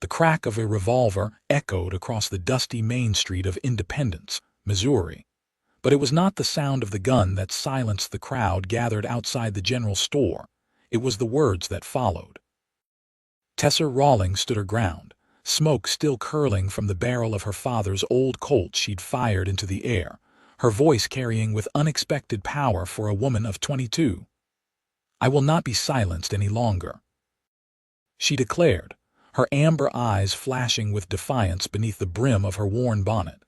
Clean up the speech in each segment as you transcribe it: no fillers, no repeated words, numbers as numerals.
crack of a revolver echoed across the dusty main street of Independence, Missouri. But it was not the sound of the gun that silenced the crowd gathered outside the general store. It was the words that followed. Tessa Rawlings stood her ground, smoke still curling from the barrel of her father's old Colt she'd fired into the air, her voice carrying with unexpected power for a woman of 22. "I will not be silenced any longer," she declared, her amber eyes flashing with defiance beneath the brim of her worn bonnet.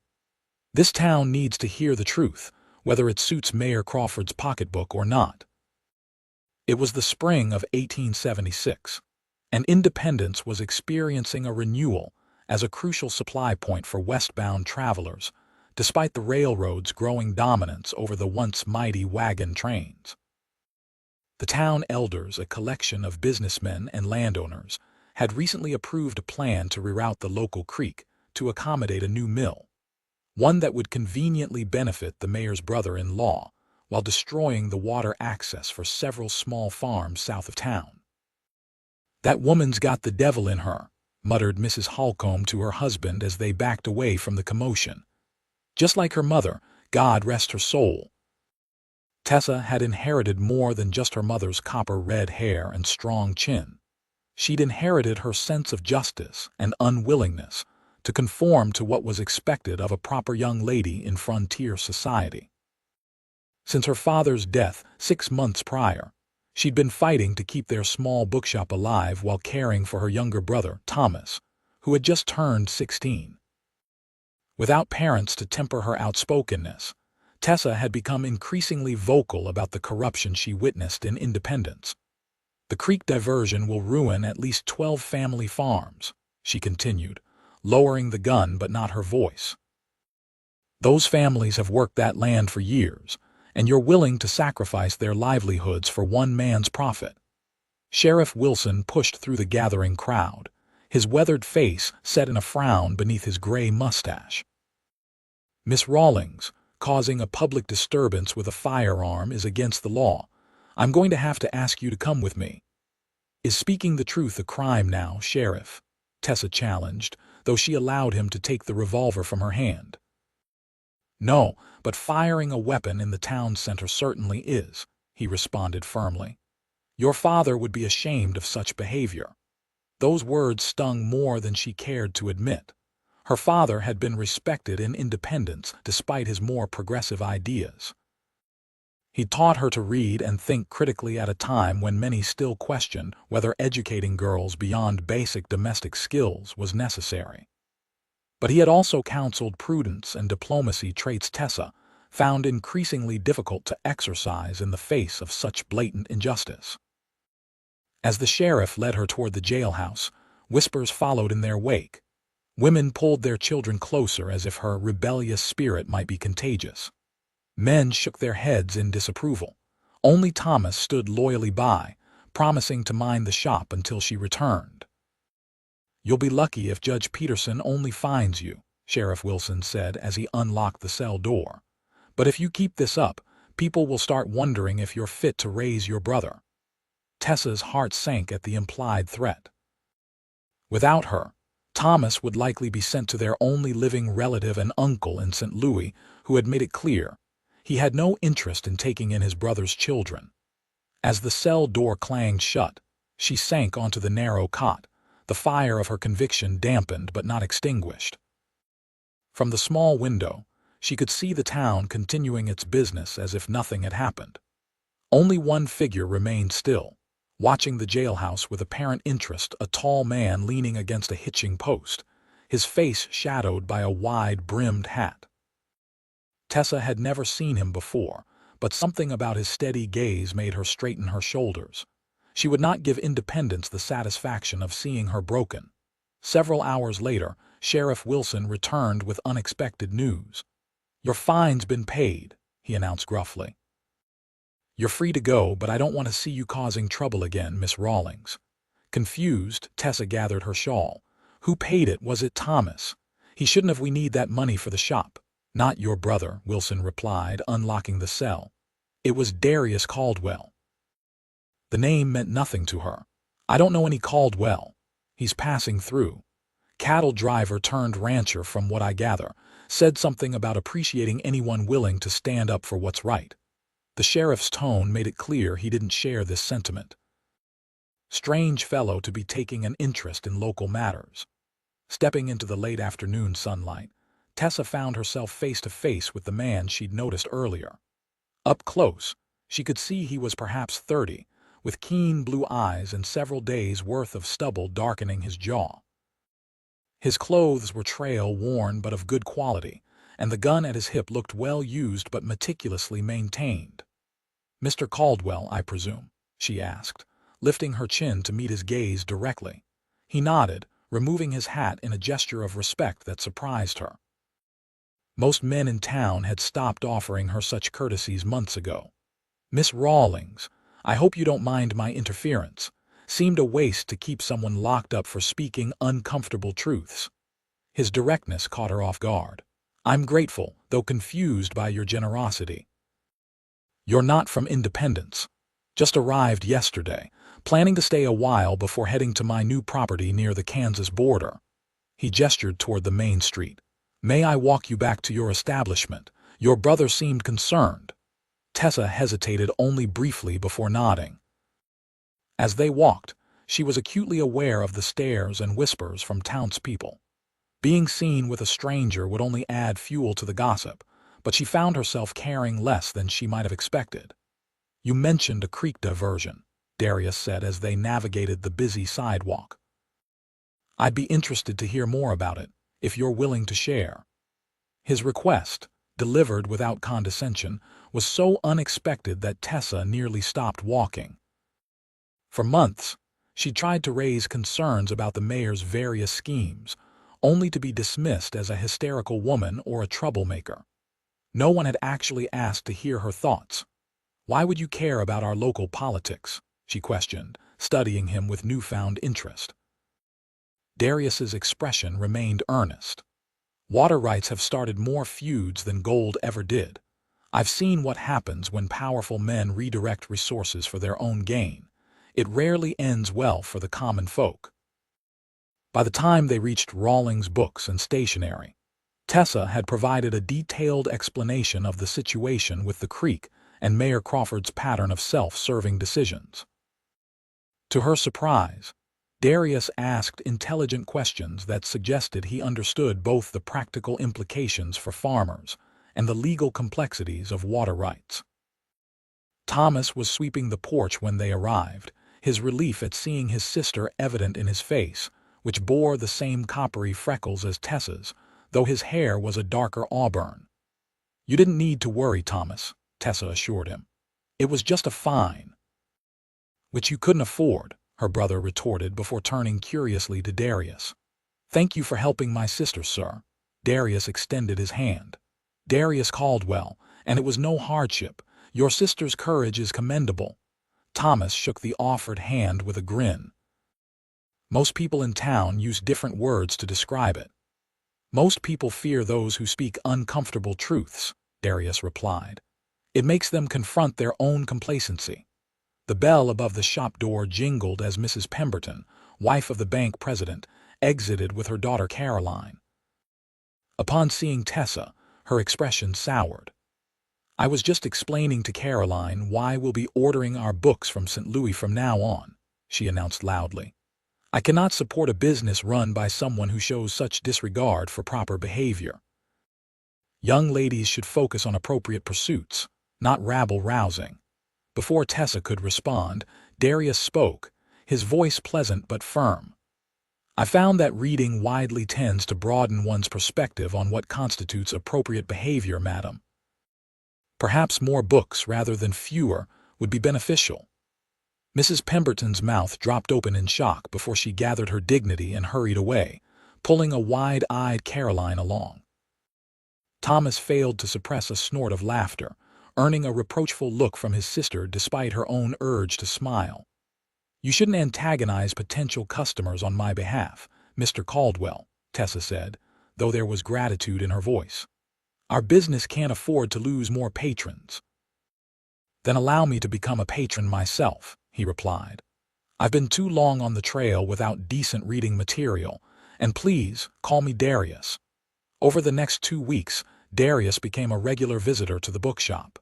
"This town needs to hear the truth, whether it suits Mayor Crawford's pocketbook or not." It was the spring of 1876, and Independence was experiencing a renewal as a crucial supply point for westbound travelers, despite the railroad's growing dominance over the once mighty wagon trains. The town elders, a collection of businessmen and landowners, had recently approved a plan to reroute the local creek to accommodate a new mill, one that would conveniently benefit the mayor's brother-in-law while destroying the water access for several small farms south of town. "That woman's got the devil in her," muttered Mrs. Holcomb to her husband as they backed away from the commotion. "Just like her mother, God rest her soul." Tessa had inherited more than just her mother's copper-red hair and strong chin. She'd inherited her sense of justice and unwillingness to conform to what was expected of a proper young lady in frontier society. Since her father's death 6 months prior, she'd been fighting to keep their small bookshop alive while caring for her younger brother, Thomas, who had just turned 16. Without parents to temper her outspokenness, Tessa had become increasingly vocal about the corruption she witnessed in Independence. "The creek diversion will ruin at least 12 family farms," she continued, lowering the gun but not her voice. "Those families have worked that land for years, and you're willing to sacrifice their livelihoods for one man's profit." Sheriff Wilson pushed through the gathering crowd, his weathered face set in a frown beneath his gray mustache. "Miss Rawlings, causing a public disturbance with a firearm is against the law. I'm going to have to ask you to come with me." "Is speaking the truth a crime now, Sheriff?" Tessa challenged, though she allowed him to take the revolver from her hand. "No, but firing a weapon in the town center certainly is," he responded firmly. "Your father would be ashamed of such behavior." Those words stung more than she cared to admit. Her father had been respected in Independence despite his more progressive ideas. He taught her to read and think critically at a time when many still questioned whether educating girls beyond basic domestic skills was necessary. But he had also counseled prudence and diplomacy, traits Tessa found increasingly difficult to exercise in the face of such blatant injustice. As the sheriff led her toward the jailhouse, whispers followed in their wake. Women pulled their children closer as if her rebellious spirit might be contagious. Men shook their heads in disapproval. Only Thomas stood loyally by, promising to mind the shop until she returned. "You'll be lucky if Judge Peterson only finds you," Sheriff Wilson said as he unlocked the cell door. "But if you keep this up, people will start wondering if you're fit to raise your brother." Tessa's heart sank at the implied threat. Without her, Thomas would likely be sent to their only living relative, an uncle in St. Louis, who had made it clear he had no interest in taking in his brother's children. As the cell door clanged shut, she sank onto the narrow cot, the fire of her conviction dampened but not extinguished. From the small window, she could see the town continuing its business as if nothing had happened. Only one figure remained still, watching the jailhouse with apparent interest, a tall man leaning against a hitching post, his face shadowed by a wide-brimmed hat. Tessa had never seen him before, but something about his steady gaze made her straighten her shoulders. She would not give Independence the satisfaction of seeing her broken. Several hours later, Sheriff Wilson returned with unexpected news. "Your fine's been paid," he announced gruffly. "You're free to go, but I don't want to see you causing trouble again, Miss Rawlings." Confused, Tessa gathered her shawl. "Who paid it? Was it Thomas? He shouldn't have. We need that money for the shop." "Not your brother," Wilson replied, unlocking the cell. "It was Darius Caldwell." The name meant nothing to her. "I don't know any Caldwell. He's passing through." Cattle driver turned rancher from what I gather, said something about appreciating anyone willing to stand up for what's right. The sheriff's tone made it clear he didn't share this sentiment. Strange fellow to be taking an interest in local matters. Stepping into the late afternoon sunlight, Tessa found herself face to face with the man she'd noticed earlier. Up close, she could see he was perhaps 30, with keen blue eyes and several days' worth of stubble darkening his jaw. His clothes were trail-worn but of good quality, and the gun at his hip looked well used but meticulously maintained. "Mr. Caldwell, I presume?" she asked, lifting her chin to meet his gaze directly. He nodded, removing his hat in a gesture of respect that surprised her. Most men in town had stopped offering her such courtesies months ago. "Miss Rawlings, I hope you don't mind my interference. Seemed a waste to keep someone locked up for speaking uncomfortable truths." His directness caught her off guard. "I'm grateful, though confused by your generosity." "You're not from Independence. Just arrived yesterday, planning to stay a while before heading to my new property near the Kansas border." He gestured toward the main street. "May I walk you back to your establishment? Your brother seemed concerned." Tessa hesitated only briefly before nodding. As they walked, she was acutely aware of the stares and whispers from townspeople. Being seen with a stranger would only add fuel to the gossip, but she found herself caring less than she might have expected. "You mentioned a creek diversion," Darius said as they navigated the busy sidewalk. "I'd be interested to hear more about it, if you're willing to share." His request, delivered without condescension, was so unexpected that Tessa nearly stopped walking. For months, she tried to raise concerns about the mayor's various schemes, only to be dismissed as a hysterical woman or a troublemaker. No one had actually asked to hear her thoughts. "Why would you care about our local politics?" she questioned, studying him with newfound interest. Darius's expression remained earnest. "Water rights have started more feuds than gold ever did. I've seen what happens when powerful men redirect resources for their own gain. It rarely ends well for the common folk." By the time they reached Rawlings Books and Stationery, Tessa had provided a detailed explanation of the situation with the creek and Mayor Crawford's pattern of self-serving decisions. To her surprise, Darius asked intelligent questions that suggested he understood both the practical implications for farmers and the legal complexities of water rights. Thomas was sweeping the porch when they arrived, his relief at seeing his sister evident in his face, which bore the same coppery freckles as Tessa's, though his hair was a darker auburn. "You didn't need to worry, Thomas," Tessa assured him. "It was just a fine." "Which you couldn't afford," her brother retorted before turning curiously to Darius. "Thank you for helping my sister, sir." Darius extended his hand. "Darius Caldwell, and it was no hardship. Your sister's courage is commendable." Thomas shook the offered hand with a grin. "Most people in town use different words to describe it." "Most people fear those who speak uncomfortable truths," Darius replied. "It makes them confront their own complacency." The bell above the shop door jingled as Mrs. Pemberton, wife of the bank president, exited with her daughter Caroline. Upon seeing Tessa, her expression soured. "I was just explaining to Caroline why we'll be ordering our books from St. Louis from now on," she announced loudly. "I cannot support a business run by someone who shows such disregard for proper behavior. Young ladies should focus on appropriate pursuits, not rabble-rousing." Before Tessa could respond, Darius spoke, his voice pleasant but firm. "I found that reading widely tends to broaden one's perspective on what constitutes appropriate behavior, madam. Perhaps more books rather than fewer would be beneficial." Mrs. Pemberton's mouth dropped open in shock before she gathered her dignity and hurried away, pulling a wide-eyed Caroline along. Thomas failed to suppress a snort of laughter, earning a reproachful look from his sister despite her own urge to smile. "You shouldn't antagonize potential customers on my behalf, Mr. Caldwell," Tessa said, though there was gratitude in her voice. "Our business can't afford to lose more patrons." "Then allow me to become a patron myself," he replied. "I've been too long on the trail without decent reading material, And please, call me Darius." Over the next 2 weeks, Darius became a regular visitor to the bookshop.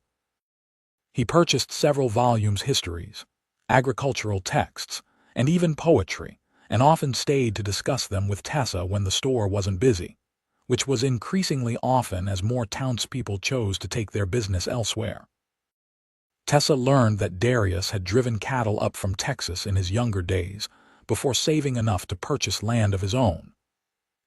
He purchased several volumes, histories, agricultural texts, and even poetry, and often stayed to discuss them with Tessa when the store wasn't busy, which was increasingly often as more townspeople chose to take their business elsewhere. Tessa learned that Darius had driven cattle up from Texas in his younger days before saving enough to purchase land of his own.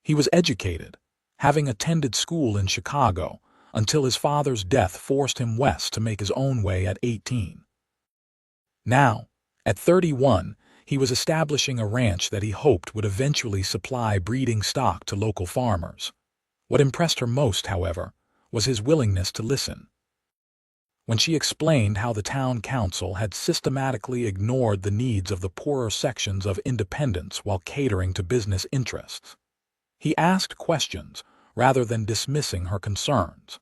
He was educated, having attended school in Chicago until his father's death forced him west to make his own way at 18. Now, at 31, he was establishing a ranch that he hoped would eventually supply breeding stock to local farmers. What impressed her most, however, was his willingness to listen. When she explained how the town council had systematically ignored the needs of the poorer sections of independents while catering to business interests, he asked questions rather than dismissing her concerns.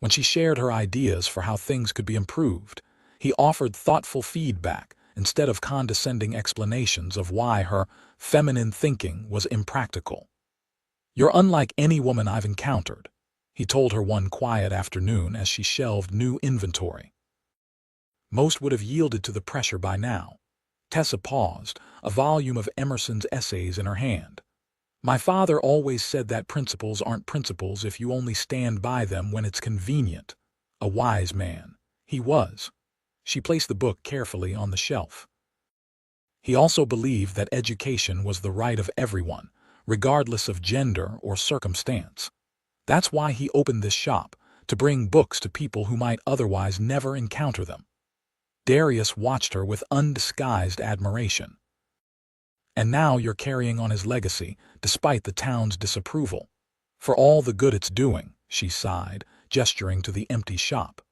When she shared her ideas for how things could be improved, he offered thoughtful feedback instead of condescending explanations of why her feminine thinking was impractical. "You're unlike any woman I've encountered," he told her one quiet afternoon as she shelved new inventory. Most would have yielded to the pressure by now. Tessa paused, a volume of Emerson's essays in her hand. "My father always said that principles aren't principles if you only stand by them when it's convenient. A wise man. He was." She placed the book carefully on the shelf. He also believed that education was the right of everyone, regardless of gender or circumstance. That's why he opened this shop, to bring books to people who might otherwise never encounter them. Darius watched her with undisguised admiration. "And now you're carrying on his legacy, despite the town's disapproval. For all the good it's doing," she sighed, gesturing to the empty shop.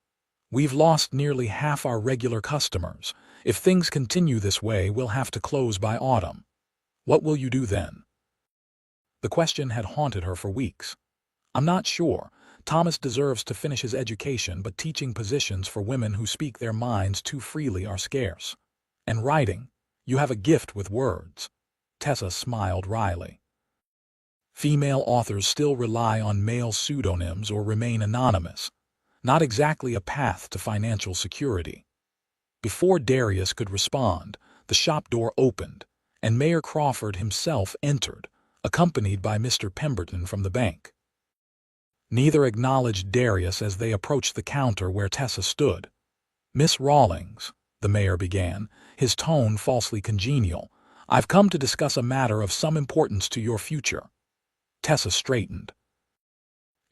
"We've lost nearly half our regular customers. If things continue this way, we'll have to close by autumn. What will you do then?" The question had haunted her for weeks. "I'm not sure. Thomas deserves to finish his education, but teaching positions for women who speak their minds too freely are scarce. And writing, you have a gift with words." Tessa smiled wryly. "Female authors still rely on male pseudonyms or remain anonymous. Not exactly a path to financial security." Before Darius could respond, the shop door opened, and Mayor Crawford himself entered, accompanied by Mr. Pemberton from the bank. Neither acknowledged Darius as they approached the counter where Tessa stood. "Miss Rawlings," the mayor began, his tone falsely congenial, "I've come to discuss a matter of some importance to your future." Tessa straightened.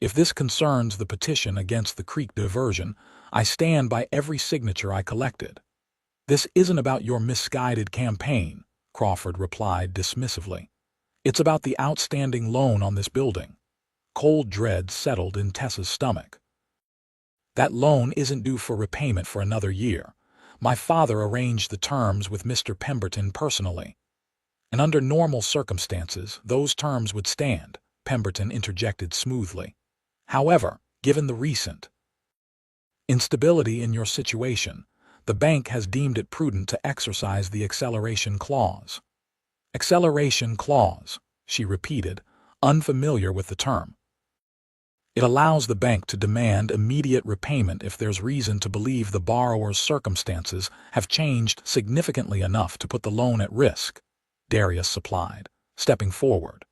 "If this concerns the petition against the creek diversion, I stand by every signature I collected." "This isn't about your misguided campaign," Crawford replied dismissively. "It's about the outstanding loan on this building." Cold dread settled in Tessa's stomach. "That loan isn't due for repayment for another year. My father arranged the terms with Mr. Pemberton personally." "And under normal circumstances, those terms would stand," Pemberton interjected smoothly. "However, given the recent instability in your situation, the bank has deemed it prudent to exercise the acceleration clause." "Acceleration clause," she repeated, unfamiliar with the term. "It allows the bank to demand immediate repayment if there's reason to believe the borrower's circumstances have changed significantly enough to put the loan at risk," Darius supplied, stepping forward.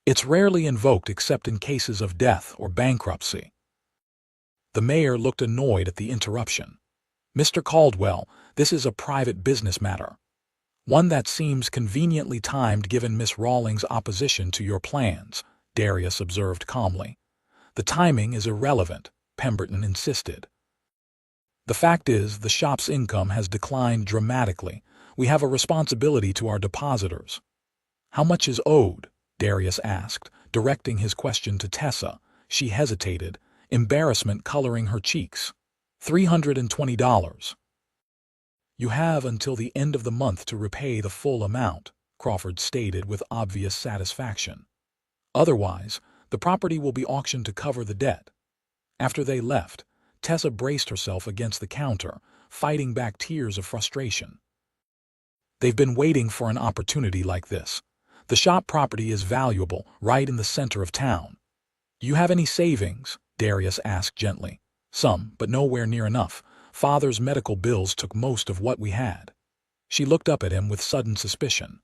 "It's rarely invoked except in cases of death or bankruptcy." The mayor looked annoyed at the interruption. "Mr. Caldwell, this is a private business matter. One that seems conveniently timed given Miss Rawlings' opposition to your plans," Darius observed calmly. "The timing is irrelevant," Pemberton insisted. "The fact is, the shop's income has declined dramatically. We have a responsibility to our depositors." "How much is owed?" Darius asked, directing his question to Tessa. She hesitated, embarrassment coloring her cheeks. $320. "You have until the end of the month to repay the full amount," Crawford stated with obvious satisfaction. "Otherwise, the property will be auctioned to cover the debt." After they left, Tessa braced herself against the counter, fighting back tears of frustration. They've been waiting for an opportunity like this. The shop property is valuable, right in the center of town. Do you have any savings? Darius asked gently. Some, but nowhere near enough. Father's medical bills took most of what we had. She looked up at him with sudden suspicion.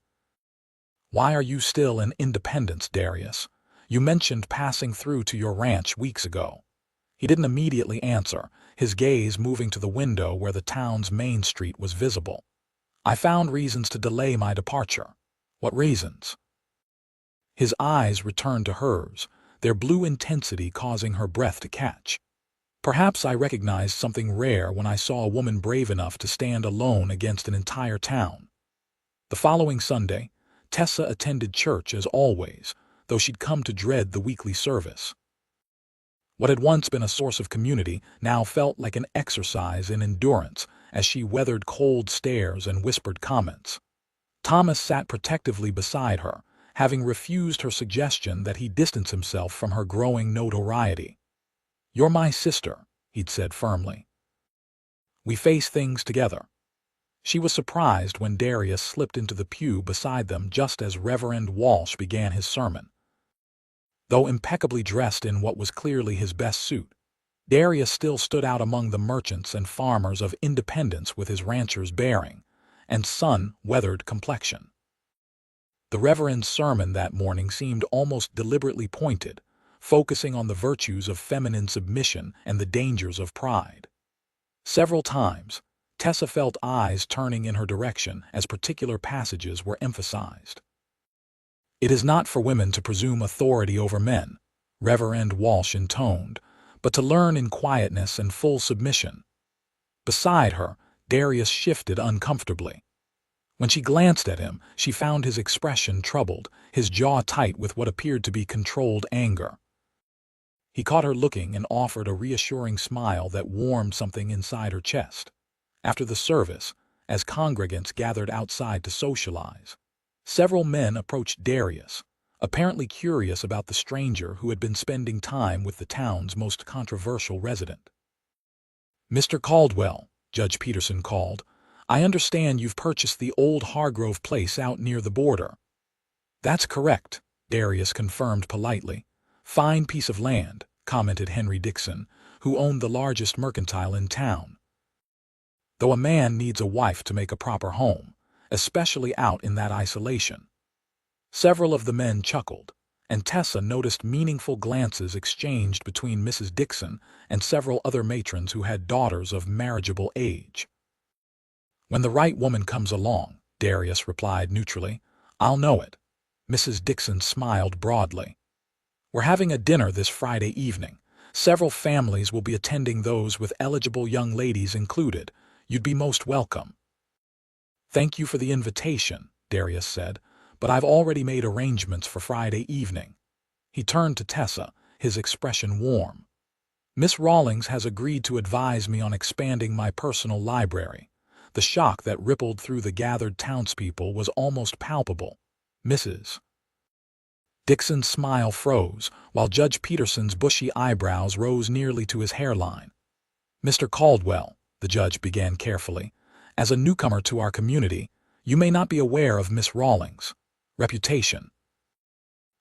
Why are you still in Independence, Darius? You mentioned passing through to your ranch weeks ago. He didn't immediately answer, his gaze moving to the window where the town's main street was visible. I found reasons to delay my departure. What reasons? His eyes returned to hers, their blue intensity causing her breath to catch. Perhaps I recognized something rare when I saw a woman brave enough to stand alone against an entire town. The following Sunday, Tessa attended church as always, though she'd come to dread the weekly service. What had once been a source of community now felt like an exercise in endurance as she weathered cold stares and whispered comments. Thomas sat protectively beside her, having refused her suggestion that he distance himself from her growing notoriety. You're my sister, he'd said firmly. We face things together. She was surprised when Darius slipped into the pew beside them just as Reverend Walsh began his sermon. Though impeccably dressed in what was clearly his best suit, Darius still stood out among the merchants and farmers of Independence with his rancher's bearing and sun-weathered complexion. The Reverend's sermon that morning seemed almost deliberately pointed, focusing on the virtues of feminine submission and the dangers of pride. Several times, Tessa felt eyes turning in her direction as particular passages were emphasized. It is not for women to presume authority over men, Reverend Walsh intoned, but to learn in quietness and full submission. Beside her, Darius shifted uncomfortably. When she glanced at him, she found his expression troubled, his jaw tight with what appeared to be controlled anger. He caught her looking and offered a reassuring smile that warmed something inside her chest. After the service, as congregants gathered outside to socialize, several men approached Darius, apparently curious about the stranger who had been spending time with the town's most controversial resident. Mr. Caldwell, Judge Peterson called, I understand you've purchased the old Hargrove place out near the border. That's correct, Darius confirmed politely. Fine piece of land, commented Henry Dixon, who owned the largest mercantile in town. Though a man needs a wife to make a proper home, especially out in that isolation. Several of the men chuckled, and Tessa noticed meaningful glances exchanged between Mrs. Dixon and several other matrons who had daughters of marriageable age. When the right woman comes along, Darius replied neutrally, I'll know it. Mrs. Dixon smiled broadly. We're having a dinner this Friday evening. Several families will be attending, those with eligible young ladies included. You'd be most welcome. Thank you for the invitation, Darius said, but I've already made arrangements for Friday evening. He turned to Tessa, his expression warm. Miss Rawlings has agreed to advise me on expanding my personal library. The shock that rippled through the gathered townspeople was almost palpable. Mrs. Dixon's smile froze, while Judge Peterson's bushy eyebrows rose nearly to his hairline. Mr. Caldwell, the judge began carefully, as a newcomer to our community, you may not be aware of Miss Rawlings' reputation.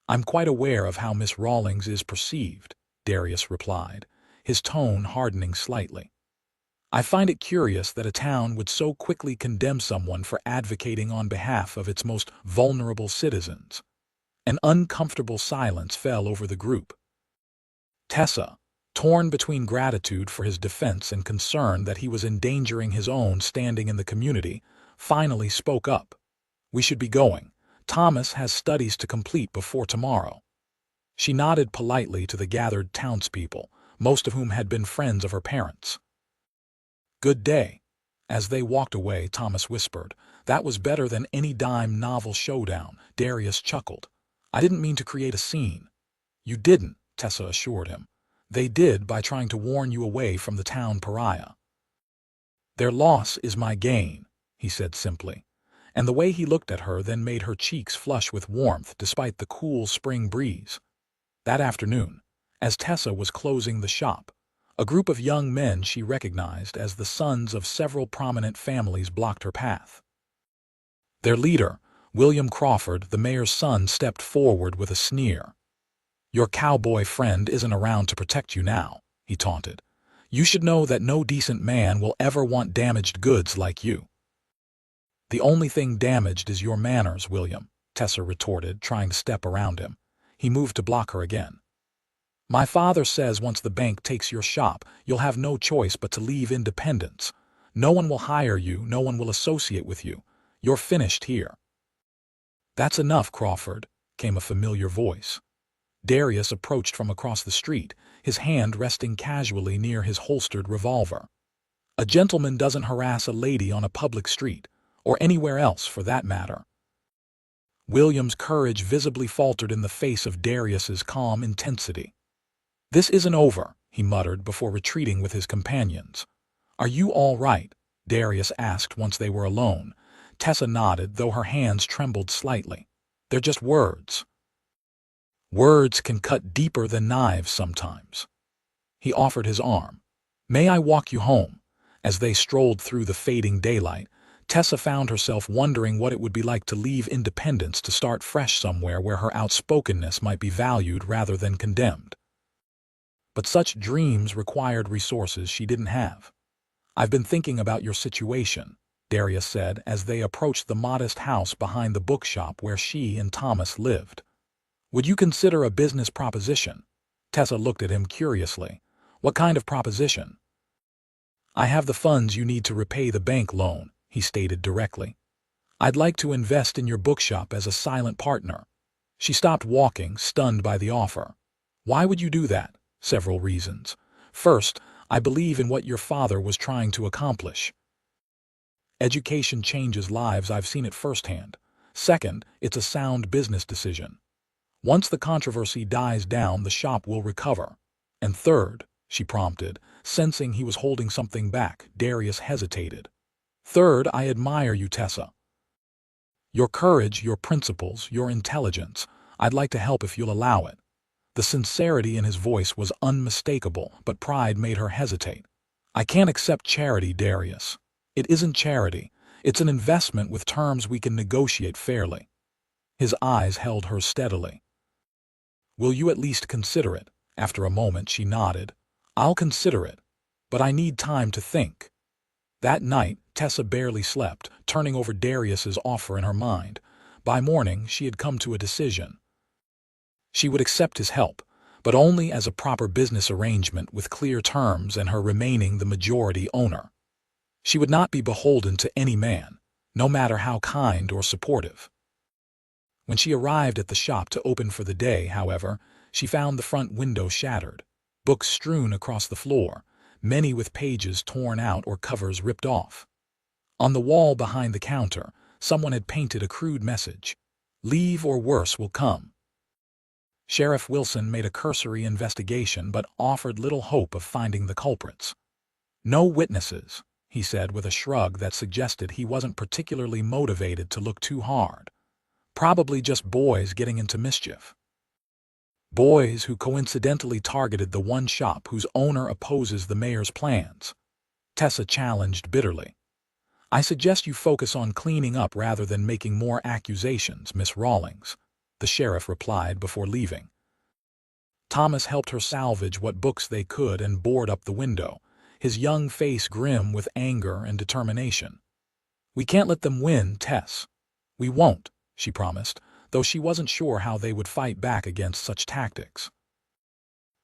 I'm quite aware of how Miss Rawlings is perceived, Darius replied, his tone hardening slightly. I find it curious that a town would so quickly condemn someone for advocating on behalf of its most vulnerable citizens. An uncomfortable silence fell over the group. Tessa, torn between gratitude for his defense and concern that he was endangering his own standing in the community, finally spoke up. We should be going. Thomas has studies to complete before tomorrow. She nodded politely to the gathered townspeople, most of whom had been friends of her parents. Good day. As they walked away, Thomas whispered, That was better than any dime novel showdown. Darius chuckled. I didn't mean to create a scene. You didn't, Tessa assured him. They did by trying to warn you away from the town pariah. Their loss is my gain, he said simply, and the way he looked at her then made her cheeks flush with warmth despite the cool spring breeze. That afternoon, as Tessa was closing the shop, a group of young men she recognized as the sons of several prominent families blocked her path. Their leader, William Crawford, the mayor's son, stepped forward with a sneer. "Your cowboy friend isn't around to protect you now," he taunted. "You should know that no decent man will ever want damaged goods like you." "The only thing damaged is your manners, William," Tessa retorted, trying to step around him. He moved to block her again. "My father says once the bank takes your shop, you'll have no choice but to leave Independence. No one will hire you, no one will associate with you. You're finished here." "That's enough, Crawford," came a familiar voice. Darius approached from across the street, his hand resting casually near his holstered revolver. "A gentleman doesn't harass a lady on a public street, or anywhere else for that matter." William's courage visibly faltered in the face of Darius's calm intensity. "This isn't over," he muttered before retreating with his companions. "Are you all right?" Darius asked once they were alone. Tessa nodded, though her hands trembled slightly. "They're just words." "Words can cut deeper than knives sometimes." He offered his arm. "May I walk you home?" As they strolled through the fading daylight, Tessa found herself wondering what it would be like to leave Independence to start fresh somewhere where her outspokenness might be valued rather than condemned. But such dreams required resources she didn't have. "I've been thinking about your situation," Darius said as they approached the modest house behind the bookshop where she and Thomas lived. "Would you consider a business proposition?" Tessa looked at him curiously. "What kind of proposition?" "I have the funds you need to repay the bank loan," he stated directly. "I'd like to invest in your bookshop as a silent partner." She stopped walking, stunned by the offer. "Why would you do that?" "Several reasons. First, I believe in what your father was trying to accomplish. Education changes lives, I've seen it firsthand. Second, it's a sound business decision. Once the controversy dies down, the shop will recover. And third," she prompted, sensing he was holding something back. Darius hesitated. "Third, I admire you, Tessa. Your courage, your principles, your intelligence. I'd like to help if you'll allow it." The sincerity in his voice was unmistakable, but pride made her hesitate. "I can't accept charity, Darius. It isn't charity. It's an investment with terms we can negotiate fairly." His eyes held hers steadily. "Will you at least consider it?" After a moment she nodded. "I'll consider it, but I need time to think." That night, Tessa barely slept, turning over Darius's offer in her mind. By morning, she had come to a decision. She would accept his help, but only as a proper business arrangement with clear terms and her remaining the majority owner. She would not be beholden to any man, no matter how kind or supportive. When she arrived at the shop to open for the day, however, she found the front window shattered, books strewn across the floor, many with pages torn out or covers ripped off. On the wall behind the counter, someone had painted a crude message: "Leave or worse will come." Sheriff Wilson made a cursory investigation but offered little hope of finding the culprits. "No witnesses," he said with a shrug that suggested he wasn't particularly motivated to look too hard. "Probably just boys getting into mischief." "Boys who coincidentally targeted the one shop whose owner opposes the mayor's plans," Tessa challenged bitterly. "I suggest you focus on cleaning up rather than making more accusations, Miss Rawlings," the sheriff replied before leaving. Thomas helped her salvage what books they could and board up the window, his young face grim with anger and determination. "We can't let them win, Tess." "We won't," she promised, though she wasn't sure how they would fight back against such tactics.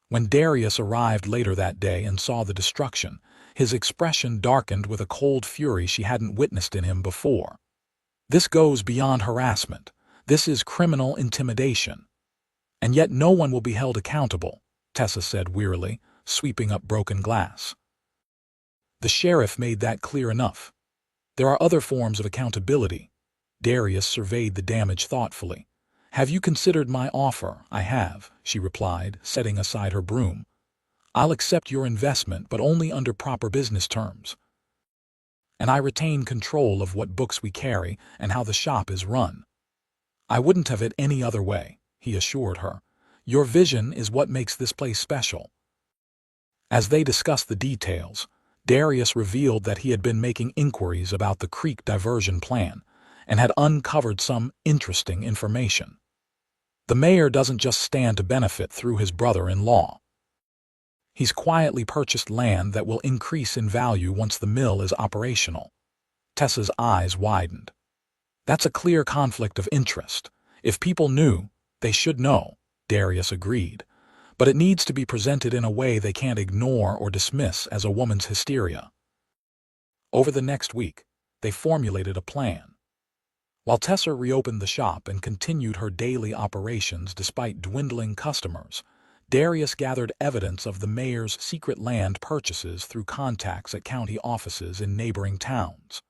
When Darius arrived later that day and saw the destruction, his expression darkened with a cold fury she hadn't witnessed in him before. "This goes beyond harassment. This is criminal intimidation." "And yet no one will be held accountable," Tessa said wearily, sweeping up broken glass. "The sheriff made that clear enough. There are other forms of accountability." Darius surveyed the damage thoughtfully. "Have you considered my offer?" "I have," she replied, setting aside her broom. "I'll accept your investment, but only under proper business terms. And I retain control of what books we carry and how the shop is run." "I wouldn't have it any other way," he assured her. "Your vision is what makes this place special." As they discussed the details, Darius revealed that he had been making inquiries about the creek diversion plan, and had uncovered some interesting information. The mayor doesn't just stand to benefit through his brother-in-law. He's quietly purchased land that will increase in value once the mill is operational. Tessa's eyes widened. That's a clear conflict of interest. If people knew, they should know, Darius agreed. But it needs to be presented in a way they can't ignore or dismiss as a woman's hysteria. Over the next week, they formulated a plan. While Tessa reopened the shop and continued her daily operations despite dwindling customers, Darius gathered evidence of the mayor's secret land purchases through contacts at county offices in neighboring towns.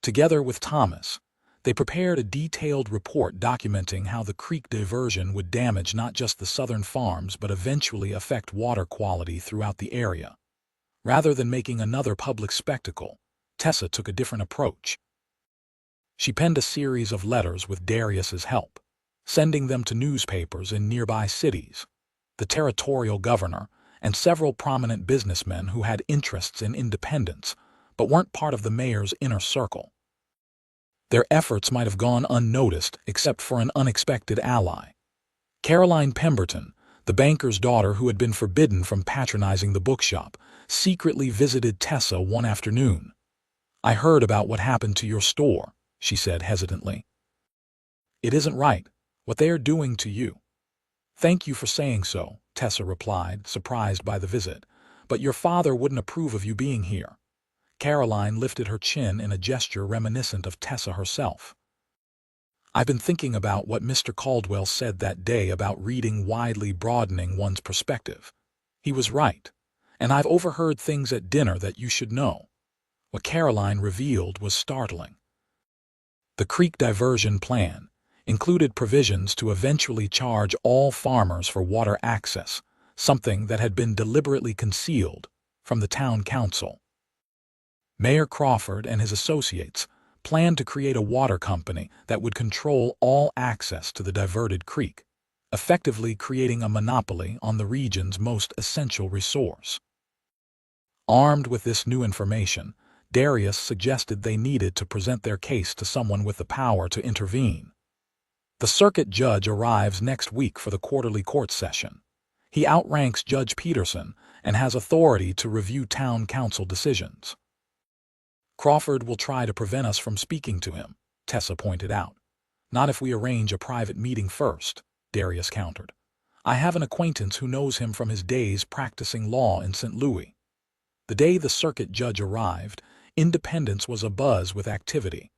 Together with Thomas, they prepared a detailed report documenting how the creek diversion would damage not just the southern farms but eventually affect water quality throughout the area. Rather than making another public spectacle, Tessa took a different approach. She penned a series of letters with Darius's help, sending them to newspapers in nearby cities, the territorial governor, and several prominent businessmen who had interests in independence but weren't part of the mayor's inner circle. Their efforts might have gone unnoticed except for an unexpected ally. Caroline Pemberton, the banker's daughter who had been forbidden from patronizing the bookshop, secretly visited Tessa one afternoon. "I heard about what happened to your store," she said hesitantly. "It isn't right, what they are doing to you." "Thank you for saying so," Tessa replied, surprised by the visit, "but your father wouldn't approve of you being here." Caroline lifted her chin in a gesture reminiscent of Tessa herself. "I've been thinking about what Mr. Caldwell said that day about reading widely broadening one's perspective. He was right, and I've overheard things at dinner that you should know." What Caroline revealed was startling. The creek diversion plan included provisions to eventually charge all farmers for water access, something that had been deliberately concealed from the town council. Mayor Crawford and his associates planned to create a water company that would control all access to the diverted creek, effectively creating a monopoly on the region's most essential resource. Armed with this new information, Darius suggested they needed to present their case to someone with the power to intervene. The circuit judge arrives next week for the quarterly court session. He outranks Judge Peterson and has authority to review town council decisions. "Crawford will try to prevent us from speaking to him," Tessa pointed out. "Not if we arrange a private meeting first," Darius countered. "I have an acquaintance who knows him from his days practicing law in St. Louis." The day the circuit judge arrived, Independence was abuzz with activity.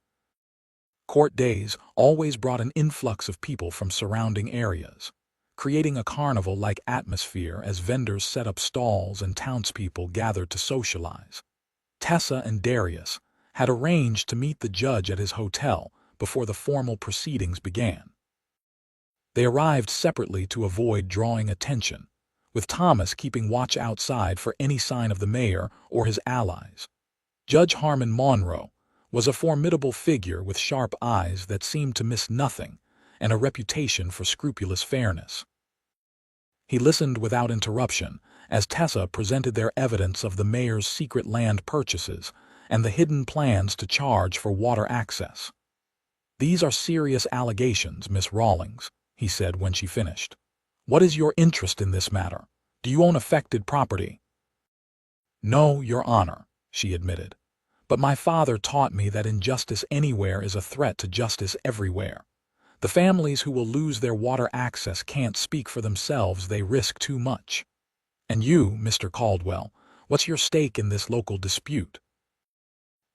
Court days always brought an influx of people from surrounding areas, creating a carnival-like atmosphere as vendors set up stalls and townspeople gathered to socialize. Tessa and Darius had arranged to meet the judge at his hotel before the formal proceedings began. They arrived separately to avoid drawing attention, with Thomas keeping watch outside for any sign of the mayor or his allies. Judge Harmon Monroe was a formidable figure with sharp eyes that seemed to miss nothing and a reputation for scrupulous fairness. He listened without interruption as Tessa presented their evidence of the mayor's secret land purchases and the hidden plans to charge for water access. "These are serious allegations, Miss Rawlings," he said when she finished. "What is your interest in this matter? Do you own affected property?" "No, Your Honor," she admitted. "But my father taught me that injustice anywhere is a threat to justice everywhere. The families who will lose their water access can't speak for themselves, they risk too much. And you, Mr. Caldwell, what's your stake in this local dispute?"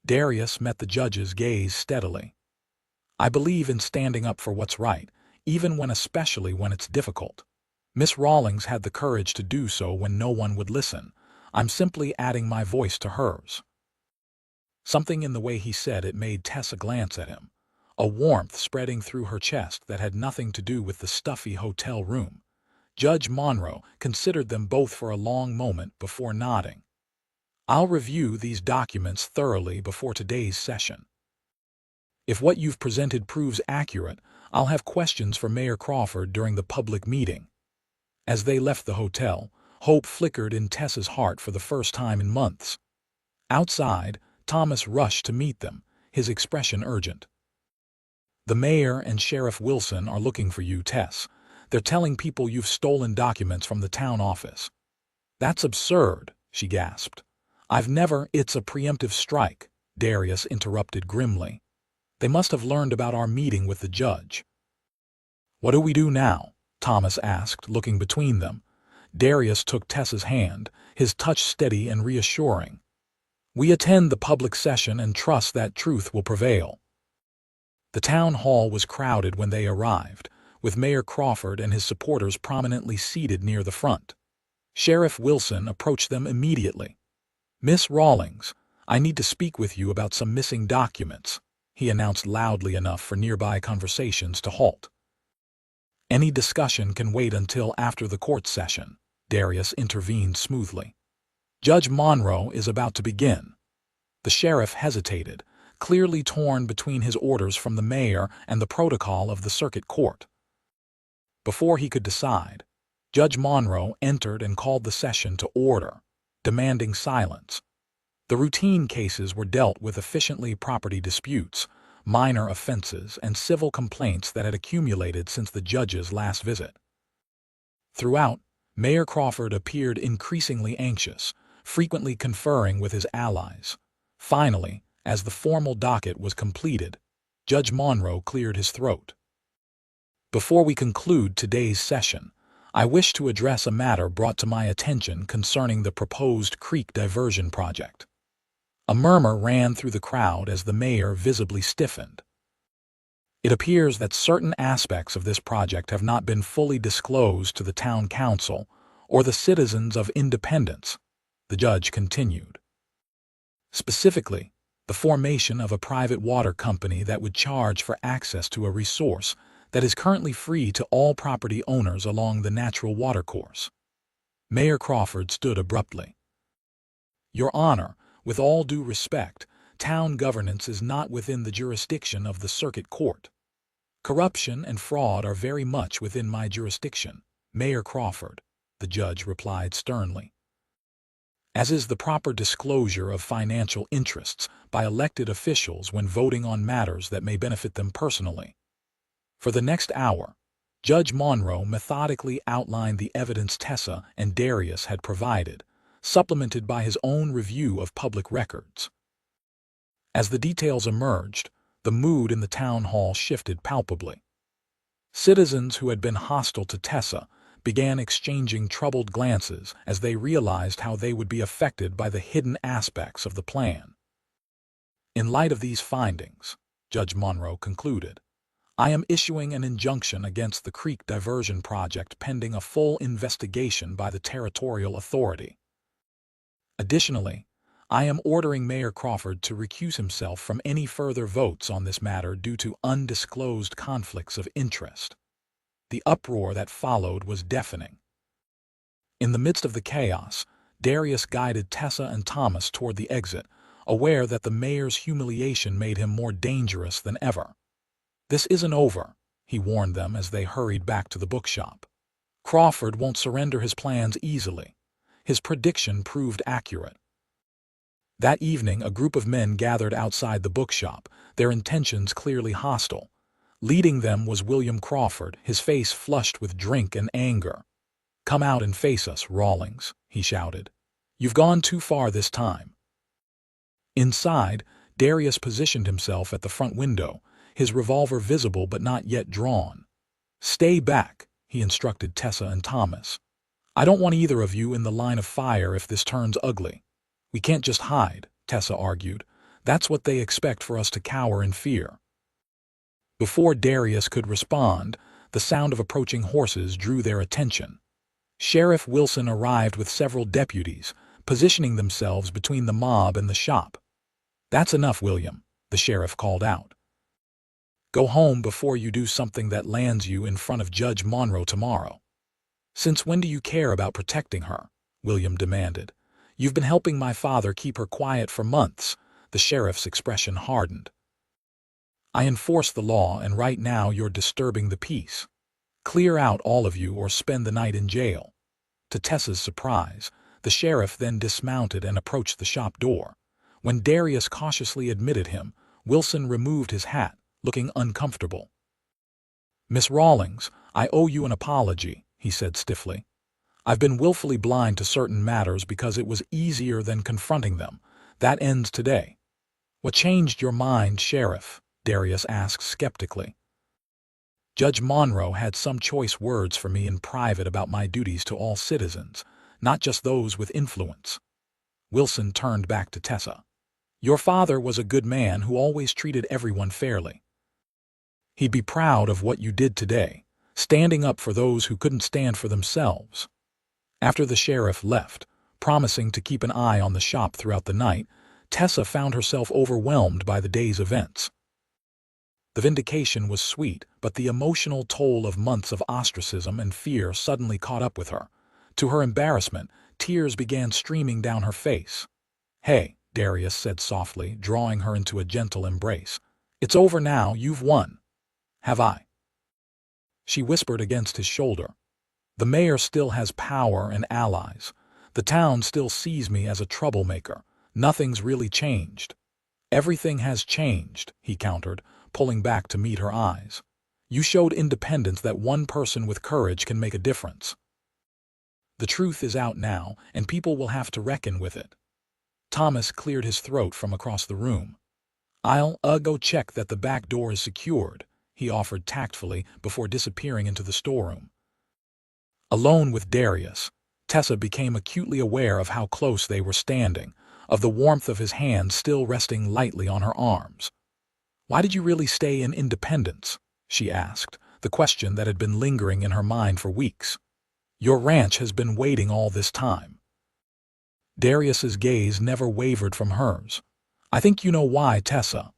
Darius met the judge's gaze steadily. "I believe in standing up for what's right, especially when it's difficult. Miss Rawlings had the courage to do so when no one would listen. I'm simply adding my voice to hers." Something in the way he said it made Tessa glance at him, a warmth spreading through her chest that had nothing to do with the stuffy hotel room. Judge Monroe considered them both for a long moment before nodding. "I'll review these documents thoroughly before today's session. If what you've presented proves accurate, I'll have questions for Mayor Crawford during the public meeting." As they left the hotel, hope flickered in Tessa's heart for the first time in months. Outside, Thomas rushed to meet them, his expression urgent. "The mayor and Sheriff Wilson are looking for you, Tess. They're telling people you've stolen documents from the town office." "That's absurd," she gasped. "It's a preemptive strike," Darius interrupted grimly. "They must have learned about our meeting with the judge." "What do we do now?" Thomas asked, looking between them. Darius took Tessa's hand, his touch steady and reassuring. "We attend the public session and trust that truth will prevail." The town hall was crowded when they arrived, with Mayor Crawford and his supporters prominently seated near the front. Sheriff Wilson approached them immediately. "Miss Rawlings, I need to speak with you about some missing documents," he announced loudly enough for nearby conversations to halt. "Any discussion can wait until after the court session," Darius intervened smoothly. "Judge Monroe is about to begin." The sheriff hesitated, clearly torn between his orders from the mayor and the protocol of the circuit court. Before he could decide, Judge Monroe entered and called the session to order, demanding silence. The routine cases were dealt with efficiently: property disputes, minor offenses, and civil complaints that had accumulated since the judge's last visit. Throughout, Mayor Crawford appeared increasingly anxious, frequently conferring with his allies. Finally, as the formal docket was completed, Judge Monroe cleared his throat. "Before we conclude today's session, I wish to address a matter brought to my attention concerning the proposed creek diversion project." A murmur ran through the crowd as the mayor visibly stiffened. "It appears that certain aspects of this project have not been fully disclosed to the town council or the citizens of Independence," the judge continued. "Specifically, the formation of a private water company that would charge for access to a resource that is currently free to all property owners along the natural watercourse." Mayor Crawford stood abruptly. "Your Honor, with all due respect, town governance is not within the jurisdiction of the circuit court. Corruption and fraud are very much within my jurisdiction, Mayor Crawford," the judge replied sternly. "As is the proper disclosure of financial interests by elected officials when voting on matters that may benefit them personally." For the next hour, Judge Monroe methodically outlined the evidence Tessa and Darius had provided, supplemented by his own review of public records. As the details emerged, the mood in the town hall shifted palpably. Citizens who had been hostile to Tessa began exchanging troubled glances as they realized how they would be affected by the hidden aspects of the plan. "In light of these findings," Judge Monroe concluded, "I am issuing an injunction against the creek diversion project pending a full investigation by the territorial authority. Additionally, I am ordering Mayor Crawford to recuse himself from any further votes on this matter due to undisclosed conflicts of interest." The uproar that followed was deafening. In the midst of the chaos, Darius guided Tessa and Thomas toward the exit, aware that the mayor's humiliation made him more dangerous than ever. "This isn't over," he warned them as they hurried back to the bookshop. "Crawford won't surrender his plans easily." His prediction proved accurate. That evening, a group of men gathered outside the bookshop, their intentions clearly hostile. Leading them was William Crawford, his face flushed with drink and anger. "Come out and face us, Rawlings," he shouted. "You've gone too far this time." Inside, Darius positioned himself at the front window, his revolver visible but not yet drawn. "Stay back," he instructed Tessa and Thomas. "I don't want either of you in the line of fire if this turns ugly." "We can't just hide," Tessa argued. "That's what they expect, for us to cower in fear." Before Darius could respond, the sound of approaching horses drew their attention. Sheriff Wilson arrived with several deputies, positioning themselves between the mob and the shop. "That's enough, William," the sheriff called out. "Go home before you do something that lands you in front of Judge Monroe tomorrow." "Since when do you care about protecting her?" William demanded. "You've been helping my father keep her quiet for months." The sheriff's expression hardened. "I enforce the law, and right now you're disturbing the peace. Clear out, all of you, or spend the night in jail." To Tessa's surprise, the sheriff then dismounted and approached the shop door. When Darius cautiously admitted him, Wilson removed his hat, looking uncomfortable. "Miss Rawlings, I owe you an apology," he said stiffly. "I've been willfully blind to certain matters because it was easier than confronting them. That ends today." "What changed your mind, Sheriff?" Darius asked skeptically. "Judge Monroe had some choice words for me in private about my duties to all citizens, not just those with influence." Wilson turned back to Tessa. "Your father was a good man who always treated everyone fairly. He'd be proud of what you did today, standing up for those who couldn't stand for themselves." After the sheriff left, promising to keep an eye on the shop throughout the night, Tessa found herself overwhelmed by the day's events. The vindication was sweet, but the emotional toll of months of ostracism and fear suddenly caught up with her. To her embarrassment, tears began streaming down her face. "Hey," Darius said softly, drawing her into a gentle embrace. "It's over now, you've won." "Have I?" she whispered against his shoulder. "The mayor still has power and allies. The town still sees me as a troublemaker. Nothing's really changed." "Everything has changed," he countered, pulling back to meet her eyes. "You showed independence that one person with courage can make a difference. The truth is out now, and people will have to reckon with it." Thomas cleared his throat from across the room. I'll go check that the back door is secured," he offered tactfully before disappearing into the storeroom. Alone with Darius, Tessa became acutely aware of how close they were standing, of the warmth of his hand still resting lightly on her arms. "Why did you really stay in Independence?" she asked, the question that had been lingering in her mind for weeks. "Your ranch has been waiting all this time." Darius's gaze never wavered from hers. "I think you know why, Tessa."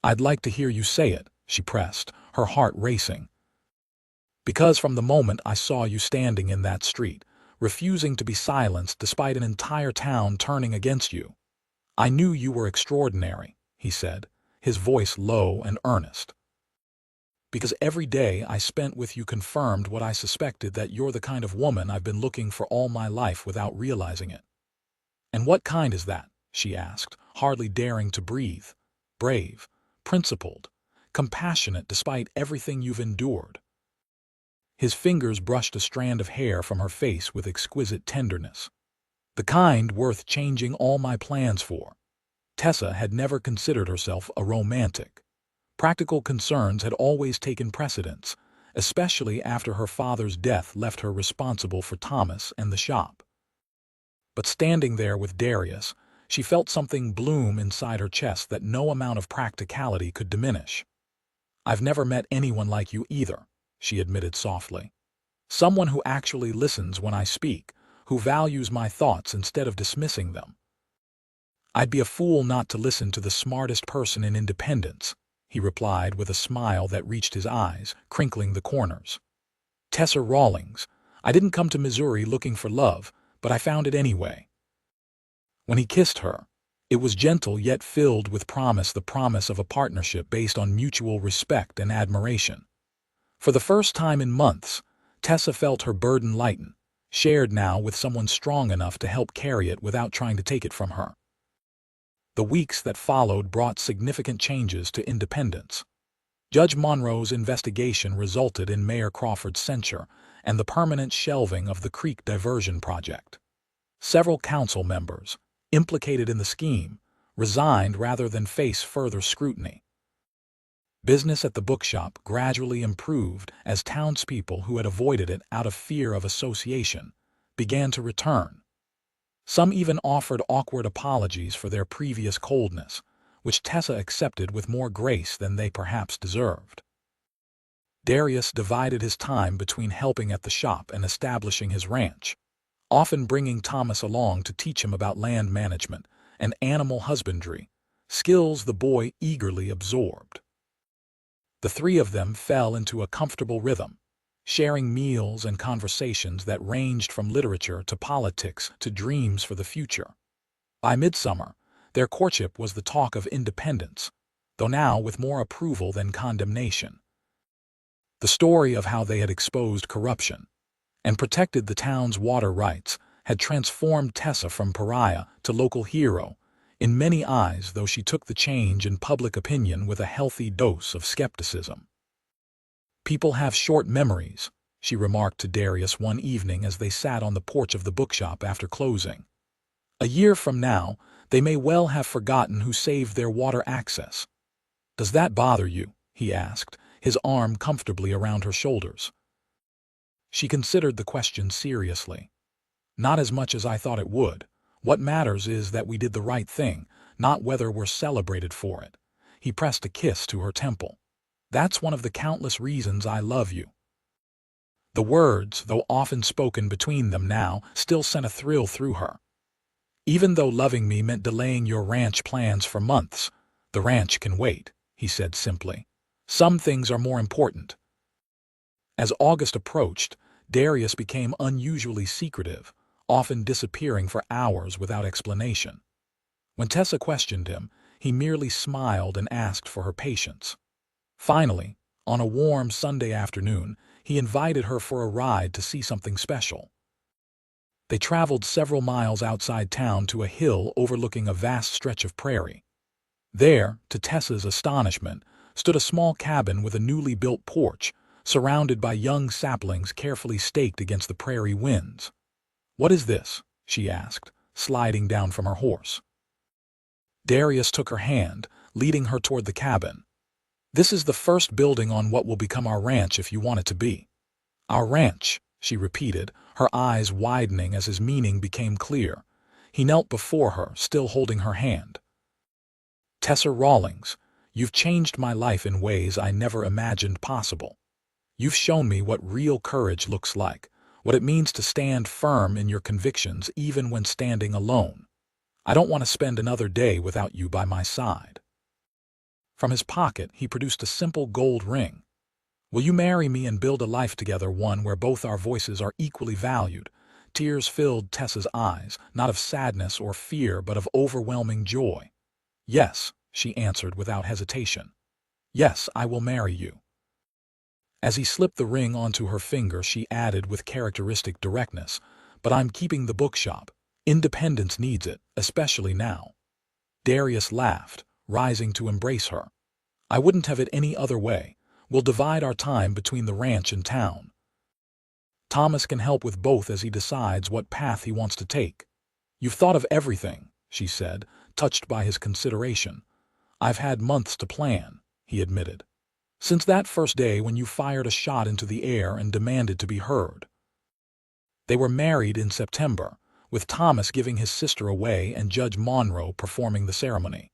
"I'd like to hear you say it," she pressed, her heart racing. "Because from the moment I saw you standing in that street, refusing to be silenced despite an entire town turning against you, I knew you were extraordinary," he said, his voice low and earnest. "Because every day I spent with you confirmed what I suspected, that you're the kind of woman I've been looking for all my life without realizing it." "And what kind is that?" she asked, hardly daring to breathe. "Brave, principled, compassionate despite everything you've endured." His fingers brushed a strand of hair from her face with exquisite tenderness. "The kind worth changing all my plans for." Tessa had never considered herself a romantic. Practical concerns had always taken precedence, especially after her father's death left her responsible for Thomas and the shop. But standing there with Darius, she felt something bloom inside her chest that no amount of practicality could diminish. "I've never met anyone like you either," she admitted softly. "Someone who actually listens when I speak, who values my thoughts instead of dismissing them." "I'd be a fool not to listen to the smartest person in Independence," he replied with a smile that reached his eyes, crinkling the corners. "Tessa Rawlings, I didn't come to Missouri looking for love, but I found it anyway." When he kissed her, it was gentle yet filled with promise, the promise of a partnership based on mutual respect and admiration. For the first time in months, Tessa felt her burden lighten, shared now with someone strong enough to help carry it without trying to take it from her. The weeks that followed brought significant changes to Independence. Judge Monroe's investigation resulted in Mayor Crawford's censure and the permanent shelving of the Creek Diversion Project. Several council members, implicated in the scheme, resigned rather than face further scrutiny. Business at the bookshop gradually improved as townspeople who had avoided it out of fear of association began to return. Some even offered awkward apologies for their previous coldness, which Tessa accepted with more grace than they perhaps deserved. Darius divided his time between helping at the shop and establishing his ranch, often bringing Thomas along to teach him about land management and animal husbandry, skills the boy eagerly absorbed. The three of them fell into a comfortable rhythm, sharing meals and conversations that ranged from literature to politics to dreams for the future. By midsummer, their courtship was the talk of Independence, though now with more approval than condemnation. The story of how they had exposed corruption and protected the town's water rights had transformed Tessa from pariah to local hero, In many eyes, though, she took the change in public opinion with a healthy dose of skepticism. "People have short memories," she remarked to Darius one evening as they sat on the porch of the bookshop after closing. "A year from now, they may well have forgotten who saved their water access." "Does that bother you?" he asked, his arm comfortably around her shoulders. She considered the question seriously. "Not as much as I thought it would. What matters is that we did the right thing, not whether we're celebrated for it." He pressed a kiss to her temple. "That's one of the countless reasons I love you." The words, though often spoken between them now, still sent a thrill through her. "Even though loving me meant delaying your ranch plans for months, the ranch can wait," he said simply. "Some things are more important." As August approached, Darius became unusually secretive, often disappearing for hours without explanation. When Tessa questioned him, he merely smiled and asked for her patience. Finally, on a warm Sunday afternoon, he invited her for a ride to see something special. They traveled several miles outside town to a hill overlooking a vast stretch of prairie. There, to Tessa's astonishment, stood a small cabin with a newly built porch, surrounded by young saplings carefully staked against the prairie winds. "What is this?" she asked, sliding down from her horse. Darius took her hand, leading her toward the cabin. "This is the first building on what will become our ranch if you want it to be." "Our ranch," she repeated, her eyes widening as his meaning became clear. He knelt before her, still holding her hand. "Tessa Rawlings, you've changed my life in ways I never imagined possible. You've shown me what real courage looks like, what it means to stand firm in your convictions even when standing alone. I don't want to spend another day without you by my side." From his pocket, he produced a simple gold ring. "Will you marry me and build a life together, one where both our voices are equally valued?" Tears filled Tessa's eyes, not of sadness or fear, but of overwhelming joy. "Yes," she answered without hesitation. "Yes, I will marry you." As he slipped the ring onto her finger, she added with characteristic directness, "But I'm keeping the bookshop. Independence needs it, especially now." Darius laughed, rising to embrace her. "I wouldn't have it any other way. We'll divide our time between the ranch and town. Thomas can help with both as he decides what path he wants to take." "You've thought of everything," she said, touched by his consideration. "I've had months to plan," he admitted. "Since that first day when you fired a shot into the air and demanded to be heard." They were married in September, with Thomas giving his sister away and Judge Monroe performing the ceremony.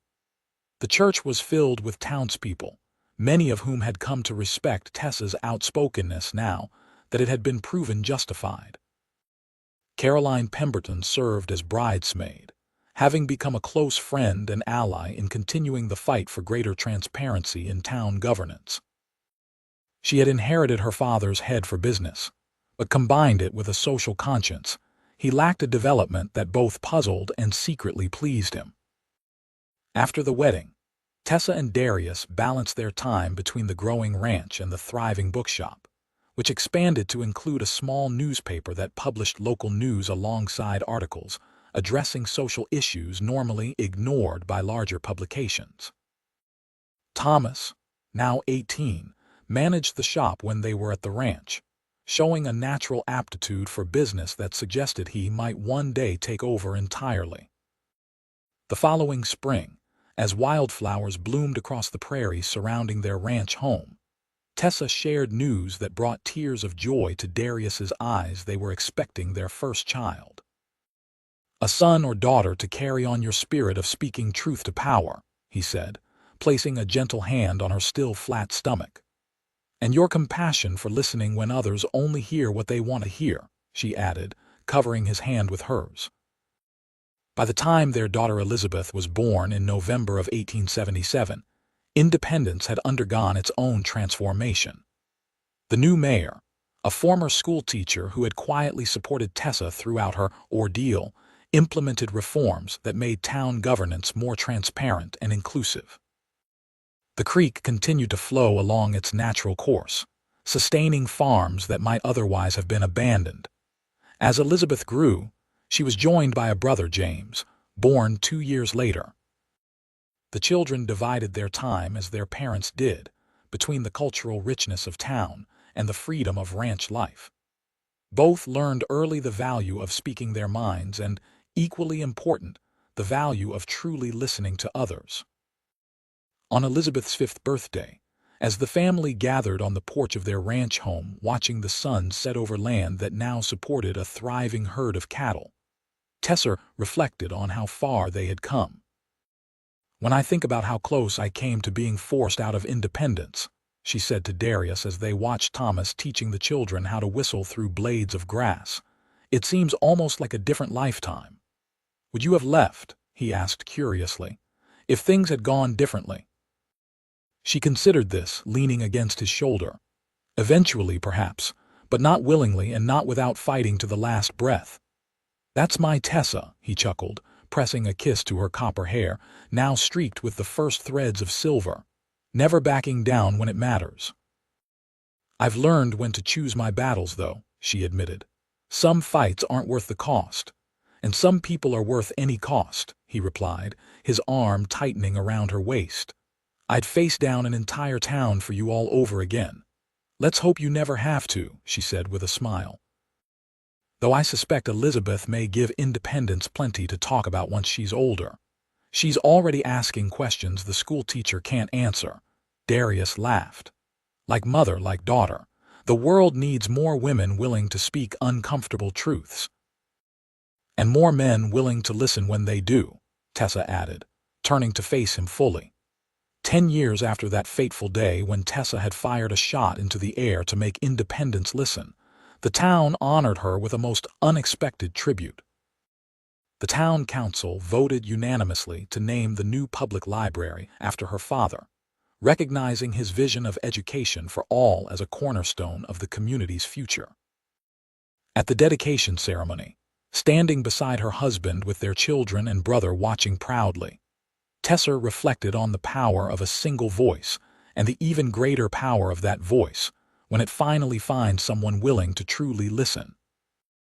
The church was filled with townspeople, many of whom had come to respect Tessa's outspokenness now that it had been proven justified. Caroline Pemberton served as bridesmaid, having become a close friend and ally in continuing the fight for greater transparency in town governance. She had inherited her father's head for business, but combined it with a social conscience. He lacked a development that both puzzled and secretly pleased him. After the wedding, Tessa and Darius balanced their time between the growing ranch and the thriving bookshop, which expanded to include a small newspaper that published local news alongside articles addressing social issues normally ignored by larger publications. Thomas, now 18, managed the shop when they were at the ranch, showing a natural aptitude for business that suggested he might one day take over entirely. The following spring, as wildflowers bloomed across the prairie surrounding their ranch home, Tessa shared news that brought tears of joy to Darius's eyes. They were expecting their first child. "A son or daughter to carry on your spirit of speaking truth to power," he said, placing a gentle hand on her still flat stomach. "And your compassion for listening when others only hear what they want to hear," she added, covering his hand with hers. By the time their daughter Elizabeth was born in November of 1877, Independence had undergone its own transformation. The new mayor, a former schoolteacher who had quietly supported Tessa throughout her ordeal, implemented reforms that made town governance more transparent and inclusive. The creek continued to flow along its natural course, sustaining farms that might otherwise have been abandoned. As Elizabeth grew, she was joined by a brother, James, born 2 years later. The children divided their time as their parents did, between the cultural richness of town and the freedom of ranch life. Both learned early the value of speaking their minds and, equally important, the value of truly listening to others. On Elizabeth's 5th birthday, as the family gathered on the porch of their ranch home watching the sun set over land that now supported a thriving herd of cattle, Tessa reflected on how far they had come. "When I think about how close I came to being forced out of independence," she said to Darius as they watched Thomas teaching the children how to whistle through blades of grass, "it seems almost like a different lifetime." "Would you have left?" he asked curiously, "if things had gone differently?" She considered this, leaning against his shoulder. "Eventually, perhaps, but not willingly and not without fighting to the last breath." "That's my Tessa," he chuckled, pressing a kiss to her copper hair, now streaked with the first threads of silver, "never backing down when it matters." "I've learned when to choose my battles, though," she admitted. "Some fights aren't worth the cost, and some people are worth any cost," he replied, his arm tightening around her waist. "I'd face down an entire town for you all over again." "Let's hope you never have to," she said with a smile. "Though I suspect Elizabeth may give independence plenty to talk about once she's older. She's already asking questions the school teacher can't answer." Darius laughed. "Like mother, like daughter. The world needs more women willing to speak uncomfortable truths." "And more men willing to listen when they do," Tessa added, turning to face him fully. 10 years after that fateful day when Tessa had fired a shot into the air to make independence listen, the town honored her with a most unexpected tribute. The town council voted unanimously to name the new public library after her father, recognizing his vision of education for all as a cornerstone of the community's future. At the dedication ceremony, standing beside her husband with their children and brother watching proudly, Tessa reflected on the power of a single voice and the even greater power of that voice when it finally finds someone willing to truly listen.